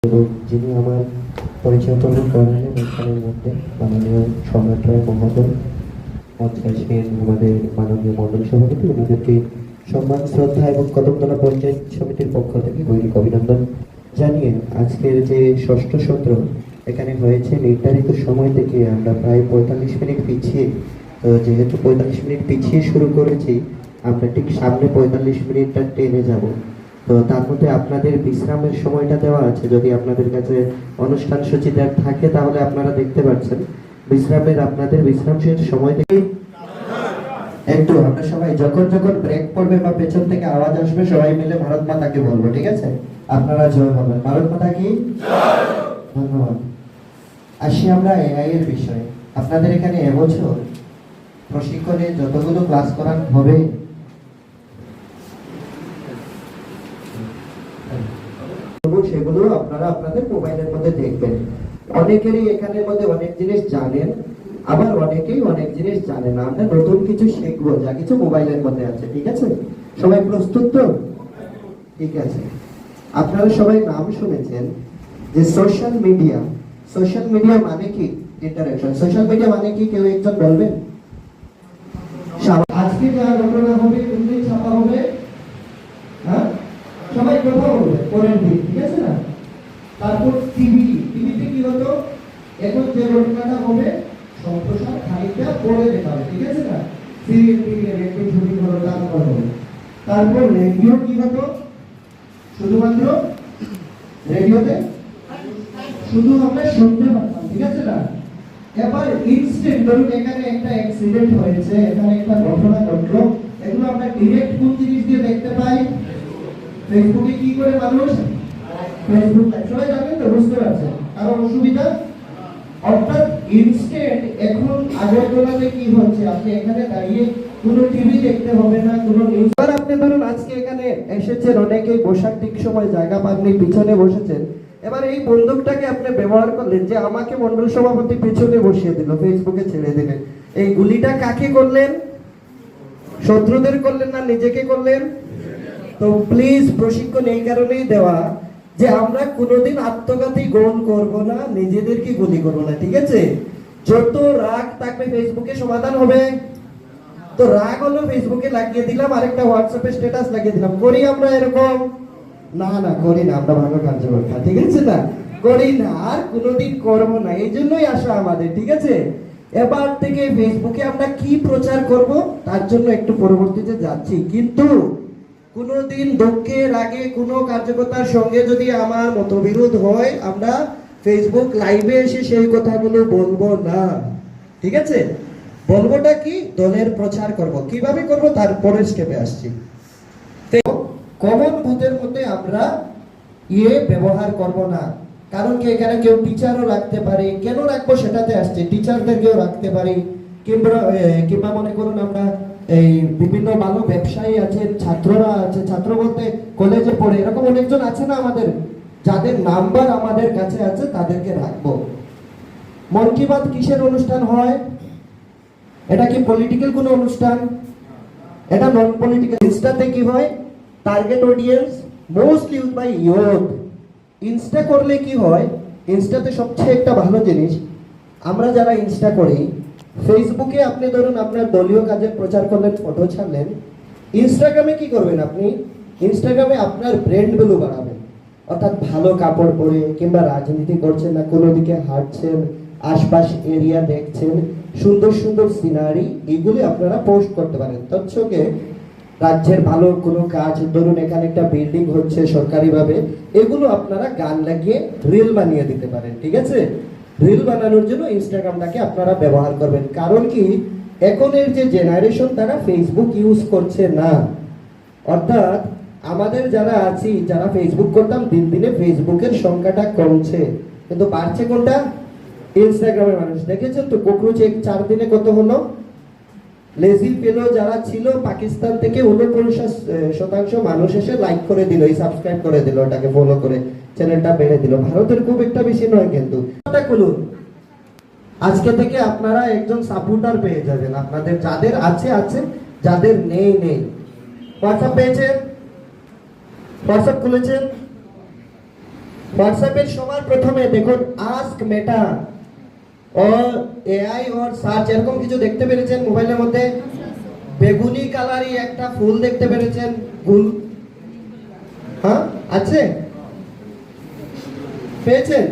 এবং যিনি আমার পরিচয় পূর্বক করালেন অনুষ্ঠানের মধ্যে মাননীয় সম্রাট রায় মহোদয় মঞ্চাসীন আমাদের মাননীয় মন্ডল সভাপতি, ওনাদেরকে সম্মান শ্রদ্ধা এবং কদমতলা পঞ্চায়েত সমিতির পক্ষ থেকে গৈরিক অভিনন্দন জানিয়ে আজকের যে ষষ্ঠ সত্র এখানে হয়েছে নির্ধারিত সময় থেকে আমরা প্রায় 45 মিনিট পিছিয়ে, তো যেহেতু 45 মিনিট পিছিয়ে শুরু করেছি আমরা ঠিক সামনে 45 মিনিটটা টেনে যাব। তো তার মধ্যে আপনাদের বিশ্রামের সময়টা দেওয়া আছে, যদি আপনাদের কাছে অনুষ্ঠান সূচি থাকে তাহলে আপনারা দেখতে পাচ্ছেন বিশ্রামের আপনাদের বিশ্রামের সময় থেকে একটু আমরা সবাই যখন যখন ব্রেক পড়বে বা পেছন থেকে আওয়াজ আসবে সবাই মিলে ভারত মাতাকে বলবো, ঠিক আছে? আপনারা জয় বলবেন, ভারত মাতা কি জয়। ধন্যবাদ। আসি আমরা এআই এর বিষয়ে। আপনাদের এখানে এবছর প্রশিক্ষণে যতগুলো ক্লাস করানো হবে সেগুলো আপনারা আপনাদের মোবাইলের মধ্যে দেখবেন। অনেকেরই এখানের মধ্যে অনেক জিনিস জানেন, আবার অনেকেই অনেক জিনিস জানে না। আমরা নতুন কিছু শিখবো যা কিছু মোবাইলের মধ্যে আছে, ঠিক আছে? সবাই প্রস্তুত তো? ঠিক আছে। আপনারা সবাই নাম শুনেছেন যে সোশ্যাল মিডিয়া। সোশ্যাল মিডিয়া মানে কি? ইন্টারঅ্যাকশন। সোশ্যাল মিডিয়া মানে কি কেউ একজন বলবেন? আজকে যা ঘটনা হবে কোনটি ছাপা হবে, হ্যাঁ সবাই কথা বলবে পরের দিন, ঠিক আছে না? তারপর টিভিতে কি হতো, এখন যে ঘটনাটা হবে সম্প্রচার খানিকটা পরে দেখাবে, ঠিক আছে না? সিরিয়াল একটু ছবি করো তারপর হবে। তারপর রেডিও কি হতো, শুধুমাত্র রেডিওতে শুধু আমরা শুনতে পারতাম, ঠিক আছে না? এবার ইনস্ট্যান্ট, ধরুন এখানে একটা অ্যাক্সিডেন্ট হয়েছে, এখানে একটা ঘটনা ঘটলো, এগুলো আমরা ডাইরেক্ট কোন জিনিস দিয়ে দেখতে পাই? ফেসবুকে। কি করে মানুষ ফেসবুক লাইভ, সবাই জানেন তো? বুঝতে পারছেন কারণ অসুবিধা? অর্থাৎ ইনস্ট্যান্ট। এখন আগরতলাতে কি হচ্ছে, আপনি এখানে দাঁড়িয়ে কোনো টিভি দেখতে হবে না, কোনো নিউজ। আর আপনি ধরুন আজকে এখানে এসেছেন, অনেকেই বসার ঠিক সময় জায়গা পাননি, পিছনে বসেছেন। এবার এই বন্দুকটাকে আপনি ব্যবহার করলেন যে আমাকে মন্ডল সভাপতি পিছনে বসিয়ে দিল, ফেসবুকে ছেড়ে দিলেন। এই গুলিটা কাকে করলেন? শত্রুদের করলেন না নিজেকে করলেন? তো প্লিজ প্রশিক্ষণ এই কারণেই দেওয়া যে আমরা কোনোদিন আত্মঘাতী গোল করব না, নিজেদেরকে গুলি করব না, ঠিক আছে? যত রাগ থাকবে ফেসবুকে সমাধান হবে। তো রাগ হলো ফেসবুকে লাগিয়ে দিলাম, আরেকটা হোয়াটসঅ্যাপে স্ট্যাটাস লাগিয়ে দিলাম। করি আমরা এরকম? না করি না, আমরা ভালো কার্যকর্তা, ঠিক আছে না? করি না, আর কোনোদিন করব না। এই জন্যই আসা আমাদের, ঠিক আছে? এবার থেকে ফেসবুকে আমরা কি প্রচার করব তার জন্য একটু পরবর্তীতে যাচ্ছি, কিন্তু কোনোদিন দুঃখের আগে কোনো কার্যকর্তার সঙ্গে যদি আমার মতবিরোধ হয় আমরা ফেসবুক লাইভে এসে সেই কথাগুলো বলবো না, ঠিক আছে? বলবোটা কি? দলের প্রচার করব। কিভাবে করব তার পরের স্টেপে আসছি। কমন বুথের মধ্যে আমরা ব্যবহার করব না, কারণ কি এখানে কেউ টিচারও রাখতে পারে। কেন রাখবো সেটাতে আসছে, টিচারদেরকেও রাখতে পারি, কিংবা মনে করুন আমরা এই বিভিন্ন ভালো ব্যবসায়ী আছে, ছাত্ররা আছে, ছাত্র বলতে কলেজে পড়ে এরকম অনেকজন আছে না আমাদের, যাদের নাম্বার আমাদের কাছে আছে তাদেরকে রাখবো। মন কি বাত কিসের অনুষ্ঠান হয়? এটা কি পলিটিক্যাল কোনো অনুষ্ঠান? এটা নন পলিটিক্যাল। ইনস্টাতে কি হয়? Target audience mostly use by youth. Insta করলে কি হয়? ইনস্টাতে সবচেয়ে একটা ভালো জিনিস, আমরা যারা ইনস্টা করি, ফেসবুকে আপনি ধরুন আপনার দলীয় কাজের প্রচার করলেন, ফটো ছাড়লেন। ইনস্টাগ্রামে কি করবেন আপনি? ইনস্টাগ্রামে আপনার ব্র্যান্ড ভ্যালু বাড়াবেন। অর্থাৎ ভালো কাপড় পরে, কিংবা রাজনীতি করছেন না, কোনো দিকে হাঁটছেন, আশপাশ এরিয়া দেখছেন, সুন্দর সুন্দর সিনারি, এগুলি আপনারা পোস্ট করতে পারেন। তৎসঙ্গে রাজ্যের ভালো কোনো কাজ, ধরুন এখানে একটা বিল্ডিং হচ্ছে সরকারিভাবে, এগুলো আপনারা গান লাগিয়ে রিল বানিয়ে দিতে পারেন, ঠিক আছে? রিল বানানোর জন্য ইনস্টাগ্রামটাকে আপনারা ব্যবহার করবেন। কারণ কি, এখনের যে জেনারেশন তারা ফেসবুক ইউজ করছে না। অর্থাৎ আমাদের যারা আছি, যারা ফেসবুক করতাম, দিন দিনে ফেসবুকের সংখ্যাটা কমছে, কিন্তু বাড়ছে কোনটা? ইনস্টাগ্রামের মানুষ। দেখেছেন তো কোকরোচ 4 দিনে কত হলো? লেজি ফেলো যারা ছিল পাকিস্তান থেকে 49% মানুষ এসে লাইক করে দিল, সাবস্ক্রাইব করে দিল, ওটাকে ফলো করে চ্যানেলটা বেড়ে দিল। ভারতের খুব একটা বেশি নয়, কিন্তু আজকে থেকে আপনারা একজন সাপোর্টার পেয়ে যাবেন। আপনাদের যাদের আছে আছে, যাদের নেই। হোয়াটসঅ্যাপ পেয়েছেন? হোয়াটসঅ্যাপ খুলেছেন? হোয়াটসঅ্যাপের সবার প্রথমে দেখুন আস্ক মেটা और এআই और সার্চ এরকম কিছু দেখতে পেরেছেন মোবাইলের মধ্যে? বেগুনি কালারই একটা ফুল দেখতে পেরেছেন? ফুল, হ্যাঁ আছে, পেয়েছেন?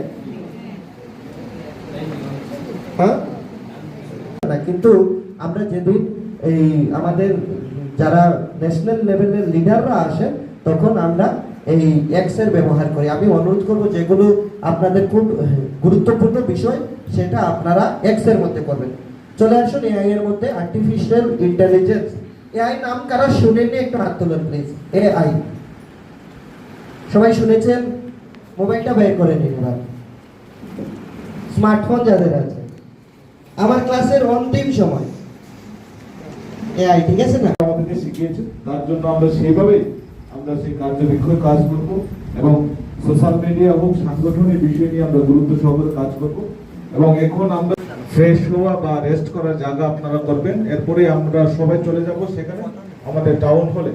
হ্যাঁ না, কিন্তু আমরা যেদিন এই আমাদের যারা ন্যাশনাল লেভেলের লিডাররা আসেন তখন আমরা এই এক্স এর ব্যবহার করি। আমি অনুরোধ করব যেগুলো আপনাদের খুব গুরুত্বপূর্ণ বিষয় সেটা আপনারা এক্স এর মধ্যে করবেন। চলে আসুন এআই এর মধ্যে, আর্টিফিশিয়াল ইন্টেলিজেন্স। এআই নাম কারা শুনেননি একটু হাত তুলুন প্লিজ। এআই সবাই শুনেছেন? মোবাইলটা বের করে নিন এবার, স্মার্টফোন যাদের আছে। আমার ক্লাসের অন্তিম সময় এআই, ঠিক আছে না? আমাদেরকে শিখিয়েছে, তার জন্য আমরা সেইভাবেই আমরা সেই কার্যবিক্ষয় কাজ করব এবং সোশ্যাল মিডিয়া এবং সাংগঠনিক বিষয় নিয়ে আমরা গুরুত্ব সহকারে কাজ করব। এবং এখন আমরা ফ্রেশ হওয়া বা রেস্ট করার জায়গা আপনারা করবেন, এরপরে আমরা সবাই চলে যাব সেখানে আমাদের টাউন হলে।